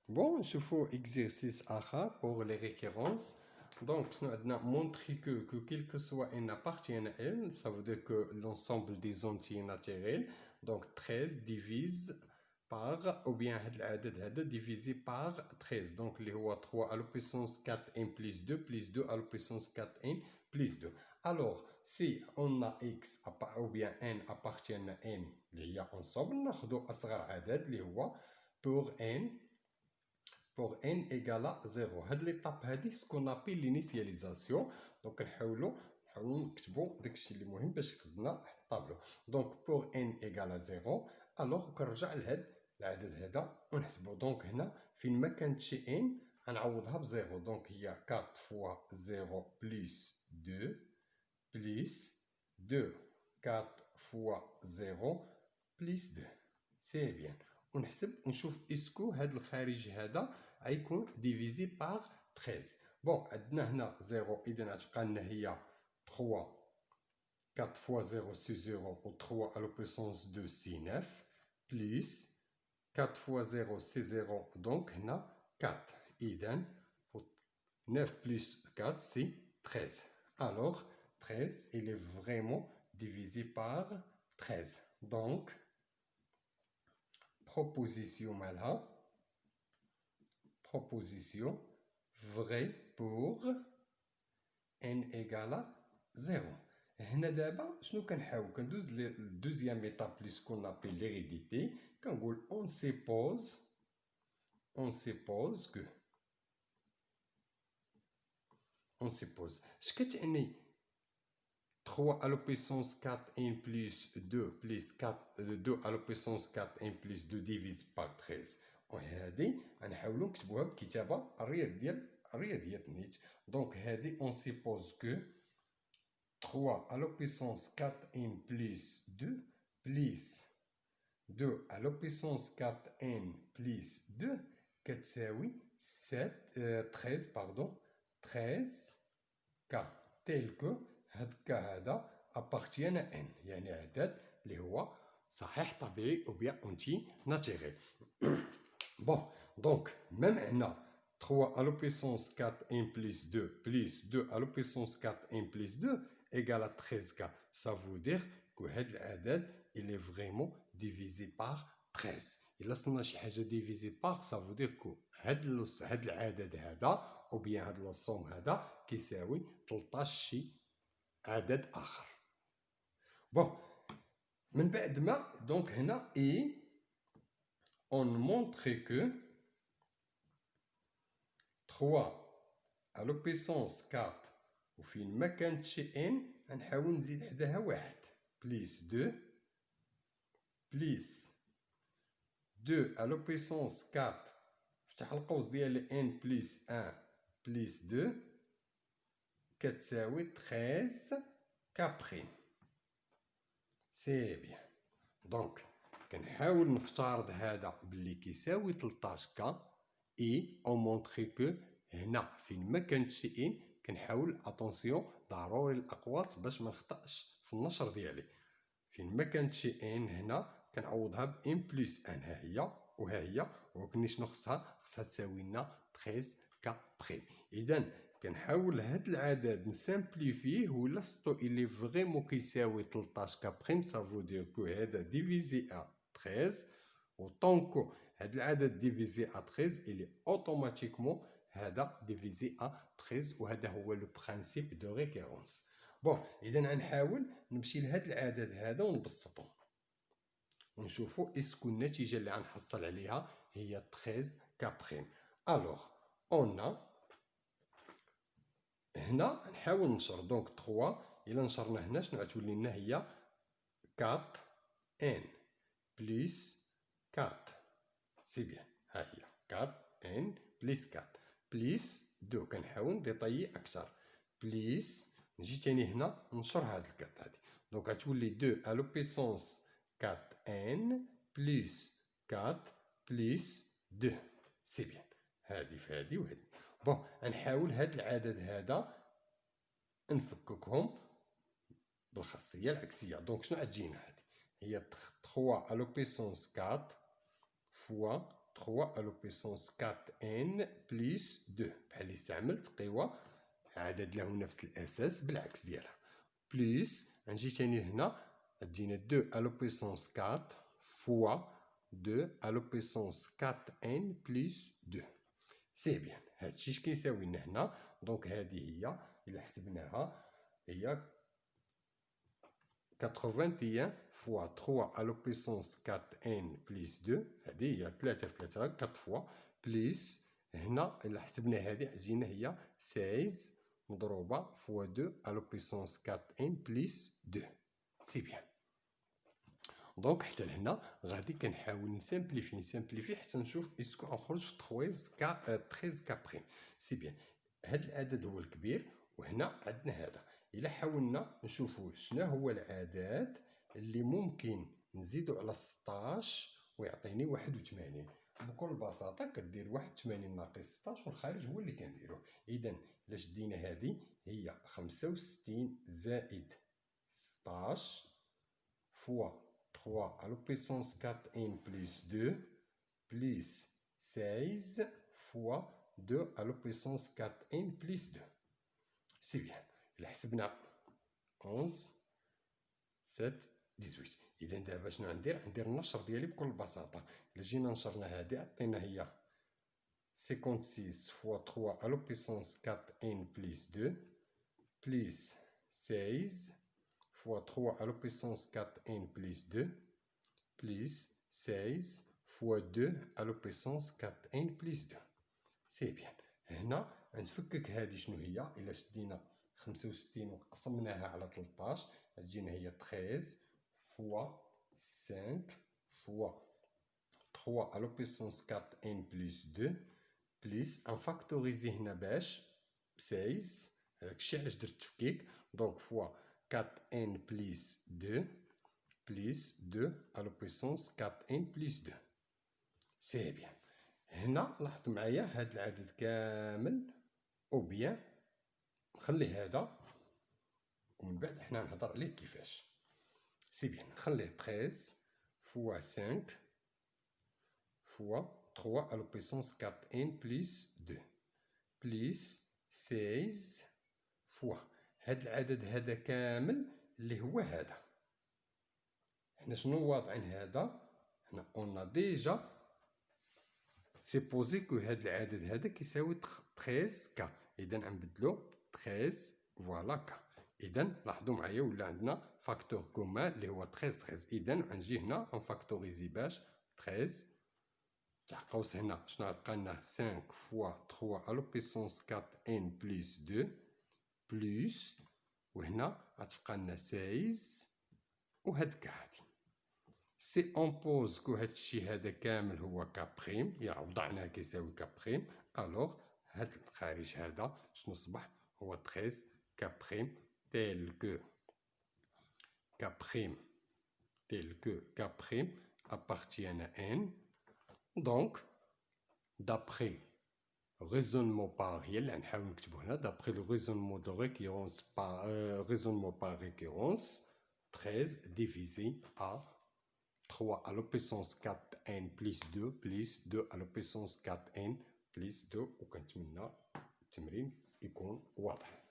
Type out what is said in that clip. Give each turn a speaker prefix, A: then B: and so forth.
A: Bon, je fais exercice AHA pour les récurrences. Donc, nous avons montré que quel que soit n appartient à n, ça veut dire que l'ensemble des entiers naturels, donc 13 divise par, ou bien divisé par 13. Donc, les 3 à la puissance 4n plus 2 à la puissance 4n plus 2. Alors, si on a x ou bien n appartient à n, il y a ensemble, nous avons pour n égale à 0. Cette l'étape c'est ce qu'on appelle l'initialisation. Donc نحاولوا نكتبوا داكشي اللي مهم باش كتبنا الطابلو. Donc pour n égale à 0 alors كنرجع لهاد العدد هذا ونحسبوا. دونك هنا فين ما كانت شي n غنعوضها بزيرو. دونك هي 4 فوا 0 بلس 2 بلس 2 4 فوا 0 بلس 2. سي بيان. ونحسب ونشوف اسكو هاد الخارج هذا غيكون ديفيزي باغ 13. بون عندنا هنا 0 اذا غتبقى لنا هي 3 4 فوا 0 سي 0 و 3 على بويسونس 2 سي 9 بلس 4 فوا 0 سي 0 دونك هنا 4 اذا 9 plus 4 c'est 13. Alors 13 il est vraiment divisé par 13. Donc proposition malha, proposition vrai pour n égale à 0. هنا دابا شنو كنحاول كندوز للدوزيام ايتاب لي سكون ابل l'hérédité. كنقول on suppose que on suppose اش كتعني 3 à la puissance 4n plus 2 plus 4 2 à la puissance 4n plus 2 divise par 13. وهذه غنحاولوا نكتبوها بكتابه الرياضيات نيت. دونك هذه on suppose que 3 à la puissance 4n plus 2 plus 2 à la puissance 4n plus 2 كتساوي 13 pardon 13 k tel que هاد k هذا appartient à n يعني عدد اللي هو صحيح طبيعي او بيان انتي ناتيريل. بون دونك ميم هنا 3 à la puissance 4n plus 2 à la puissance 4n plus 2 égale à 13k. Ça veut dire que هاد العدد il est vraiment divisé par 13. إلا صرنا شي حاجة divisé par ça veut dire que هاد العدد هذا او بيان هاد لوسوم هذا كيساوي 13 شي عدد آخر. بون من بعد ما دونك هنا et on montre que 3 à la puissance 4 وفين ما كانت شي n غنحاول نزيد حداها واحد بليس 2 بليس 2 à la puissance 4 فتح القوس ديال n بليس 1 بليس 2 كتساوي 13 كابريم. سي بيان. دونك كنحاول نفترض هذا باللي كيساوي 13 كا اي اون مونطري كو هنا فين ما كانت شي ان كنحاول اتونسيون ضروري الاقواس باش ما نخطاش في النشر ديالي. فين ما كانت شي ان هنا كنعوضها ب ان بلس ان ها هي وها هي ولكن شنو خصها تساوي لنا 13 كا بريم. اذا كنحاول هاد العدد نسامبليفيه ولا سطو الي فريمون كيساوي 13 كا بريم. سا فو دير كو هذا ديفيزي ا 13 و طونكو هاد العدد ديفيزي ا 13 الي اوتوماتيكمون هذا ديفيزي ا 13 وهذا هو لو برانسيپ دو ريكيرونس. بون اذا غنحاول نمشي لهاد العدد هذا ونبسطو ونشوفو اسكو النتيجه اللي غنحصل عليها هي 13 كا بريم. الوغ اون هنا نحاول نشر. دونك 3 الا نشرنا هنا شنو غتولي لنا هي 4 ان بلس 4. سي بيان ها هي 4 ان بلس 4 بلس 2 كنحاول نديطايي اكثر بلس نجي تاني هنا نشر هاد الكات هادي. دونك غتولي 2 على بيسونس 4 ان بلس 4 بلس 2. سي بيان هادي في هادي وهادي. بون غنحاول هاد العدد هذا نفككهم بالخاصيه العكسيه. دونك شنو غتجينا هادي هي 3 على بيسونس 4 فوا 3 à la puissance 4n plus 2 بحال اللي استعملت قوى عدد له نفس الأساس بالعكس ديالها بليس نجي تاني لهنا تجينا 2 à la puissance 4 fois 2 à la puissance 4n plus 2 سي بيان هادشي اش كيساوي لنا هنا دونك هادي هي إلا حسبناها هي 81 fois 3 à la puissance 4n plus 2 هذه هي 3 في 3 4 فوا بليس هنا إلا حسبنا هذه تجينا هي 16 مضروبة فوا 2 à la puissance 4n plus 2 سي بيان دونك حتى لهنا غادي كنحاول نسامبليفي حتى نشوف اسكو غنخرج في 13 كا بريم سي بيان هاد العدد هو الكبير وهنا عندنا هذا إلا حاولنا نشوفوا شنو هو العدد اللي ممكن نزيدو على 16 ويعطيني 81 بكل بساطة كدير 81 ناقص 16 والخارج هو اللي كنديروه إذا إلا شدينا هذه هي 65 زائد 16 فوا 3 à la puissance 4n plus 2 plus 16 fois 2 à la puissance 4n plus 2 سي بيان إلا حسبنا 11 7 18 إذا دابا شنو ندير النشر ديالي بكل بساطة إلا جينا نشرنا هادي عطينا هي 56 fois 3 à la puissance 4n plus 2 plus 16 fois 3 à la puissance 4n plus 2 plus 16 fois 2 à la puissance 4n plus 2 سي بيان هنا نفكك هذه شنو هي إلا شدينا 65 وقسمناها على 13 تجينا هي 13 فوا 5 فوا 3 à la puissance 4n plus 2 بليس انفاكتوريزي هنا باش 16 هادشي علاش درت تفكيك دونك فوا 4n plus 2 plus 2 à la puissance 4n plus 2 سي بيان هنا لاحظوا معايا هاد العدد كامل او بيان نخلي هذا ومن بعد حنا نهضر عليه كيفاش سي بيان نخليه 13 فوا 5 فوا 3 à la puissance 4n plus 2 plus 16 فوا هاد العدد هذا كامل اللي هو هذا حنا شنو واضعين هذا حنا قلنا ديجا سيبوزي كو هاد العدد هذا كيساوي 13 كا اذا غنبدلو 13 فوالا كا اذا لاحظوا معايا ولا عندنا فاكتور كومان اللي هو 13 اذا غنجي هنا نفاكتوريزي باش 13 تاع قوس هنا شنو غتبقى لنا 5 فوا 3 على بيسونس 4 ان بلس 2 بلس وهنا غتبقى لنا 16 وهاد كاع هادي سي اون بوز كو هادشي هذا كامل هو كا بريم يا وضعناه كيساوي كا بريم الوغ هاد الخارج هذا شنو صبح هو 13 كا بريم tel que K' appartiennent à n. Donc, d'après raisonnement par réel, d'après le raisonnement par récurrence, 13 divisé à 3 à la puissance 4n plus 2 plus 2 à la puissance 4n plus 2 وكنتمنى التمرين يكون واضح.